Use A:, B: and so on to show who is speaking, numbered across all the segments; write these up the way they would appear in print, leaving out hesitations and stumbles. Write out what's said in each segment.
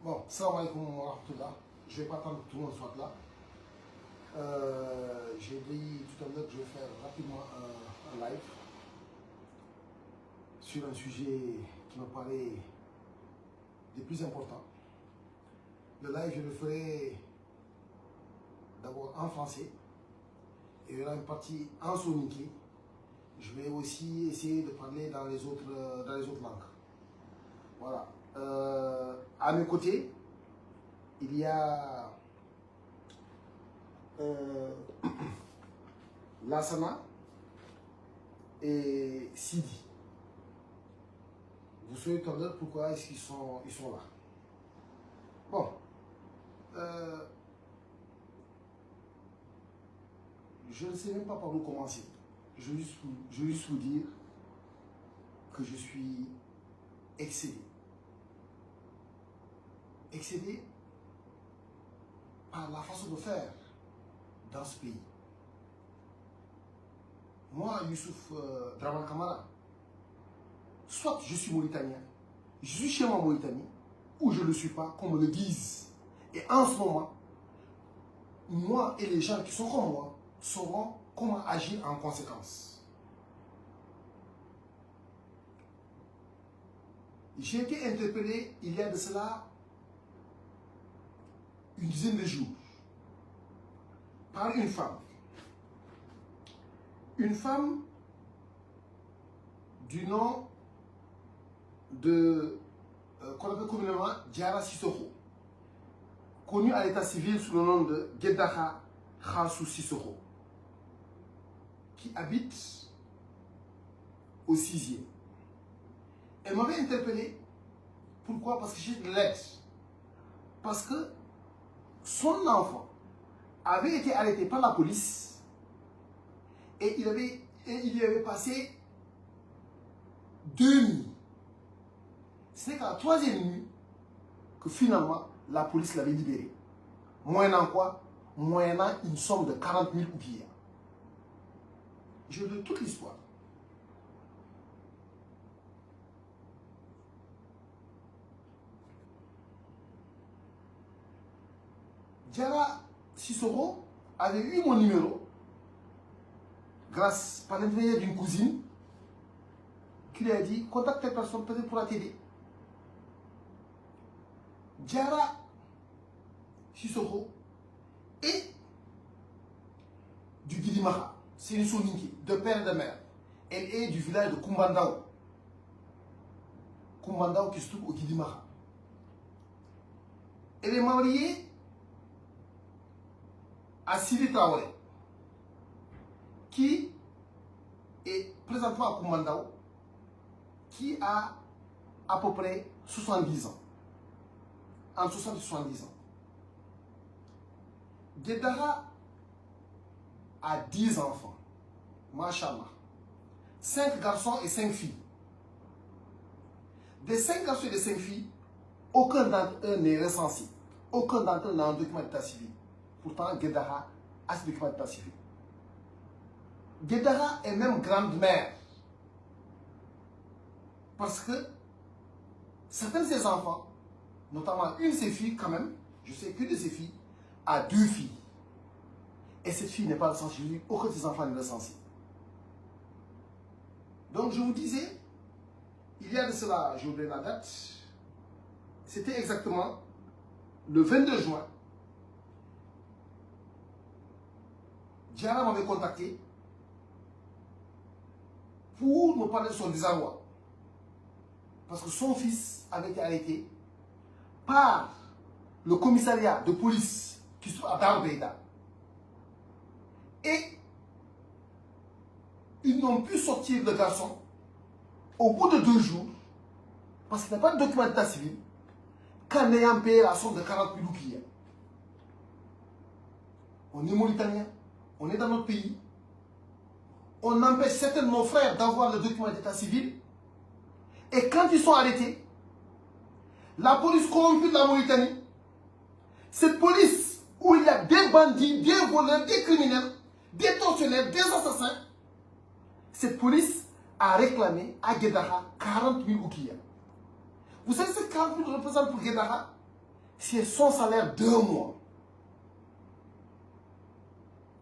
A: Bon, salam alaikum wa rahmatullah. Je ne vais pas attendre que tout le monde soit là. J'ai dit tout à l'heure que je vais faire rapidement un live sur un sujet qui me paraît des plus importants. Le live, je le ferai d'abord en français et il y aura une partie en soninké. Je vais aussi essayer de parler dans les autres langues. Voilà. À mes côtés, il y a Lassana et Sidi. Vous savez tout à l'heure pourquoi est-ce qu'ils sont là. Bon. Je ne sais même pas par où commencer. Je vais juste vous dire que je suis excédé. Excédé par la façon de faire dans ce pays. Moi, Youssouf Dramane Kamara, soit je suis mauritanien, je suis chez moi en Mauritanie, ou je ne le suis pas, qu'on me le dise. Et en ce moment, moi et les gens qui sont comme moi sauront comment agir en conséquence. J'ai été interpellé il y a de cela une dizaine de jours par une femme. Une femme du nom de qu'on appelle communément Diara Sissoko, connue à l'état civil sous le nom de Gedaha Khassou Sissoko, qui habite au 6e. Elle m'avait interpellé. Pourquoi? Parce que j'ai de l'aide. Parce que son enfant avait été arrêté par la police et il y avait passé 2 nuits. Ce n'est qu'à la 3e nuit que finalement la police l'avait libéré. Moyennant quoi? Moyennant une somme de 40 000 oubliés. Je veux toute l'histoire. Diara Sissoko avait eu mon numéro grâce par l'intermédiaire d'une cousine qui lui a dit contacte telle personne peut-être pour t'aider. Diara Sissoko est du Guidimaha, c'est une soninké, de père et de mère. Elle est du village de Kumbandao. Kumbandao qui se trouve au Guidimaha. Elle est mariée à Sidi Traoré, qui est présentement à Kumbandao, qui a à peu près 70 ans. Entre 60 et 70 ans. Gedaha a 10 enfants. Machallah. 5 garçons et 5 filles. Des 5 garçons et des 5 filles, aucun d'entre eux n'est recensé. Aucun d'entre eux n'a un document d'état civil. Pourtant, Gedaha a ce document d'état civil. Gedaha est même grande-mère. Parce que certains de ses enfants, notamment une de ses filles quand même, je sais qu'une de ses filles a 2 filles. Et cette fille n'est pas recensée, aucun de ses enfants n'est recensé. Donc je vous disais, il y a de cela, j'ai oublié la date, c'était exactement le 22 juin. Diara m'avait contacté pour me parler de son désarroi. Parce que son fils avait été arrêté par le commissariat de police qui se trouve à Darbeida. Et ils n'ont pu sortir le garçon au bout de 2 jours parce qu'il n'a pas de document d'état civil qu'en ayant payé la somme de 40 000 oubliés. On est mauritanien, on est dans notre pays. On empêche certains de nos frères d'avoir le document d'état civil. Et quand ils sont arrêtés, la police corrompue de la Mauritanie, cette police où il y a des bandits, des voleurs, des criminels, des tortionnaires, des assassins, cette police a réclamé à Gedaha 40 000 oukiya. Vous savez ce que 40 000 représente pour Gedaha? C'est son salaire d'1 mois.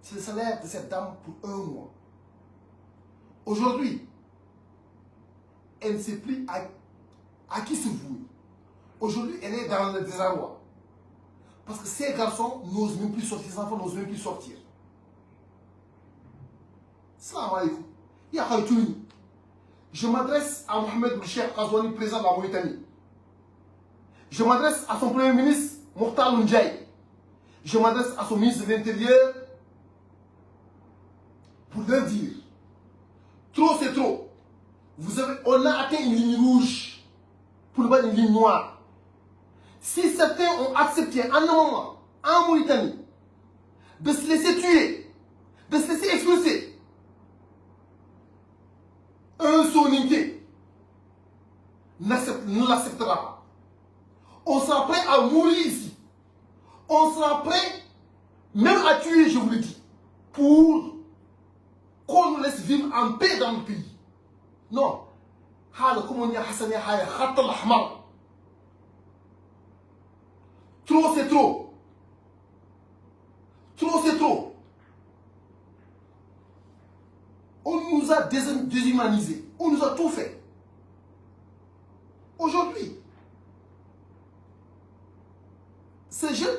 A: C'est le salaire de cette dame pour 1 mois. Aujourd'hui, elle ne sait plus à qui se vouer. Aujourd'hui, elle est dans le désarroi. Parce que ces garçons n'osent même plus sortir, ces enfants n'osent même plus sortir. Salam alaikum. Je m'adresse à Mohamed Boucher Khazouani, président de la Mauritanie. Je m'adresse à son premier ministre, Mokhtar Ndjaye. Je m'adresse à son ministre de l'Intérieur pour leur dire, trop c'est trop. On a atteint une ligne rouge pour ne pas une ligne noire. Si certains ont accepté en un moment, en Mauritanie, de se laisser tuer, de se laisser expulser, un soninké ne l'acceptera pas. On sera prêt à mourir ici. On sera prêt même à tuer, je vous le dis, pour qu'on nous laisse vivre en paix dans le pays. Non. Trop c'est trop. Trop c'est trop. On nous a déshumanisés. On nous a tout fait. Aujourd'hui, ce jeune,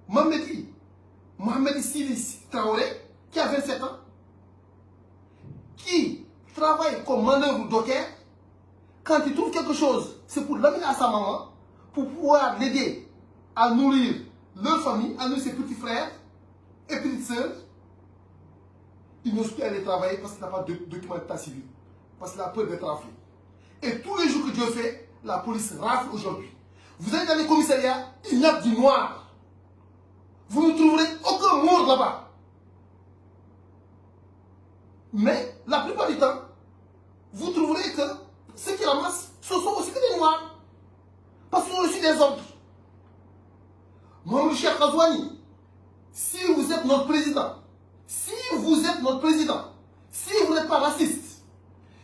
A: Mohamed Sili Traoré, qui a 27 ans, qui travaille comme manœuvre docker, quand il trouve quelque chose, c'est pour l'amener à sa maman, pour pouvoir l'aider à nourrir leur famille, à nourrir ses petits frères et petites sœurs. Il n'ose plus aller travailler parce qu'il n'a pas de document d'état civil. Parce qu'il a peur d'être raflé. Et tous les jours que Dieu fait, la police rafle aujourd'hui. Vous allez dans les commissariats, il y a du noir. Vous ne trouverez aucun mort là-bas. Mais la plupart du temps, vous trouverez que ceux qui ramassent, ce sont aussi que des noirs. Parce qu'ils ont reçu des ordres. Mohamed Cheikh Khazouani, si vous êtes notre président, si vous êtes notre président, si vous n'êtes pas raciste,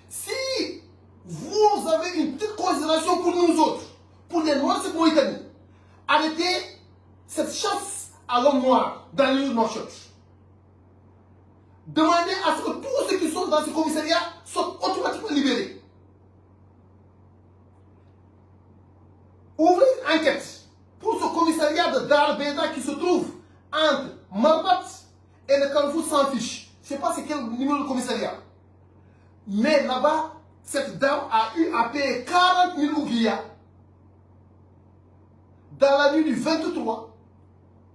A: si vous avez une petite considération pour nous autres, pour les Noirs de cette Mauritanie, arrêtez cette chasse à l'homme noir dans l'île Nouakchott. Demandez à ce que tous ceux qui sont dans ce commissariat soient automatiquement libérés. Ouvrez une enquête pour ce commissariat de Dar Beda qui se trouve entre Marbat et le Carrefour sans fiche. Je ne sais pas c'est quel numéro de commissariat. Mais là-bas, cette dame a eu à payer 40 000 oublias dans la nuit du 23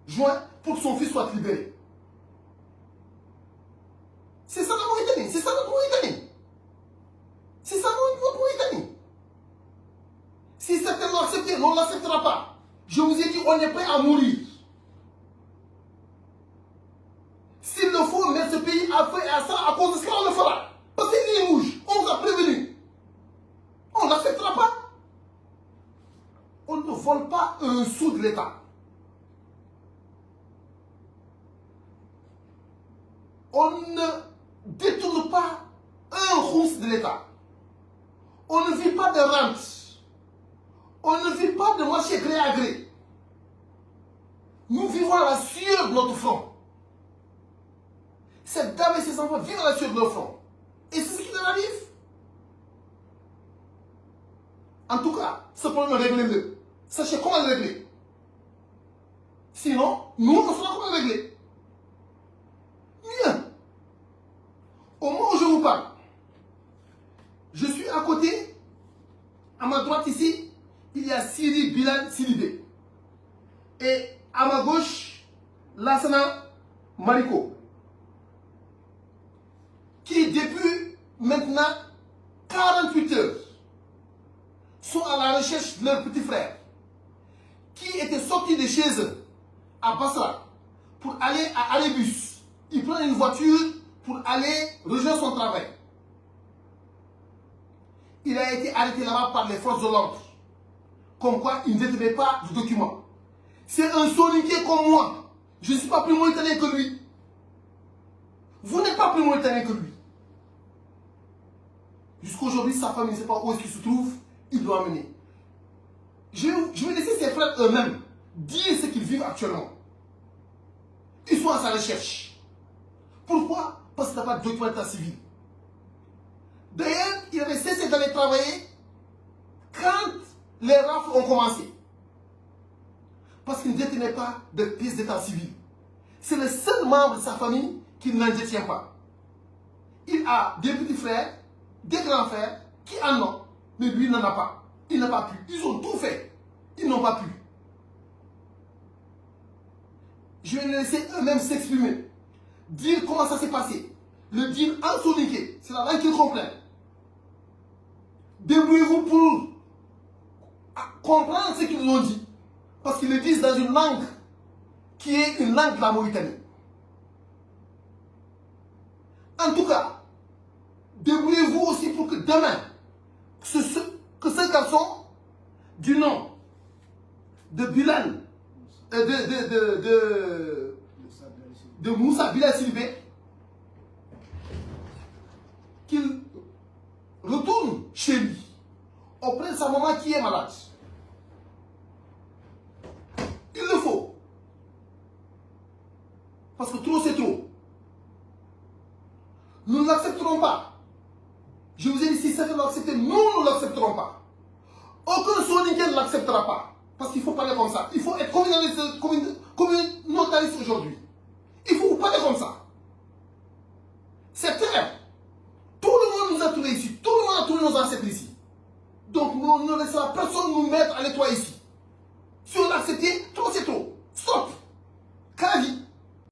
A: juin pour que son fils soit libéré. C'est ça la Mauritanie. C'est ça notre Mauritanie. C'est ça notre Mauritanie. Si certains l'ont accepté, on ne l'acceptera pas. Je vous ai dit, on est prêt à mourir. S'il le faut mettre ce pays à feu et à ça, à cause de ce qu'on le fera. Parce que c'est une ligne rouge. On vous a prévenu. On ne l'acceptera pas. On ne vole pas un sou de l'État. On ne détourne pas un rousse de l'État. On ne vit pas de rente. On ne vit pas de marché gré à gré. Nous vivons à la sueur de notre front. Cette dame et ses enfants vivent à la sueur de leur front. Et c'est ce qui leur arrive. En tout cas, ce problème, réglez-le. Sachez comment le régler. Sinon, nous, on saura comment le régler. Bien. Au moment où je vous parle, je suis à côté, à ma droite ici, il y a Siri Bilal Silibé. Et à ma gauche, Lassana Mariko. Qui, depuis maintenant 48 heures, sont à la recherche de leur petit frère, qui était sorti de chez eux, à Basra, pour aller à Alébus. Il prend une voiture pour aller rejoindre son travail. Il a été arrêté là-bas par les forces de l'ordre. Comme quoi, il ne détenait pas de documents. C'est un soninké comme moi. Je ne suis pas plus mauritanien que lui. Vous n'êtes pas plus mauritanien que lui. Jusqu'aujourd'hui, sa famille ne sait pas où est-ce qu'il se trouve. Il doit amener. Je vais laisser ses frères eux-mêmes dire ce qu'ils vivent actuellement. Ils sont à sa recherche. Pourquoi? Parce qu'il n'a pas de document d'état civil. D'ailleurs, il avait cessé d'aller travailler quand les rafles ont commencé. Parce qu'il ne détenait pas de pièce d'état civil. C'est le seul membre de sa famille qui n'en détient pas. Il a des petits frères, des grands frères qui en ont, mais lui n'en a pas. Il n'a pas pu. Ils ont tout fait. Ils n'ont pas pu. Je vais les laisser eux-mêmes s'exprimer. Dire comment ça s'est passé. Le dire en soninké. C'est la langue qu'ils comprennent. Débrouillez-vous pour comprendre ce qu'ils ont dit. Parce qu'ils le disent dans une langue qui est une langue de la Mauritanie. En tout cas, débrouillez-vous aussi pour que demain, que ce garçon du nom de Bilal, de Moussa Bilal Silvé, qu'il retourne chez lui auprès de sa maman qui est malade. Il le faut. Parce que trop c'est trop. Nous ne l'accepterons pas. Je vous ai dit, si certains l'acceptent, nous ne l'accepterons pas. Aucun Soninké ne l'acceptera pas. Parce qu'il faut parler comme ça. Il faut être communautariste aujourd'hui. Il faut vous parler comme ça. C'est clair. Tout le monde nous a trouvés ici. Tout le monde a trouvé nos ancêtres ici. Donc nous ne laisserons personne nous mettre à nettoyer ici.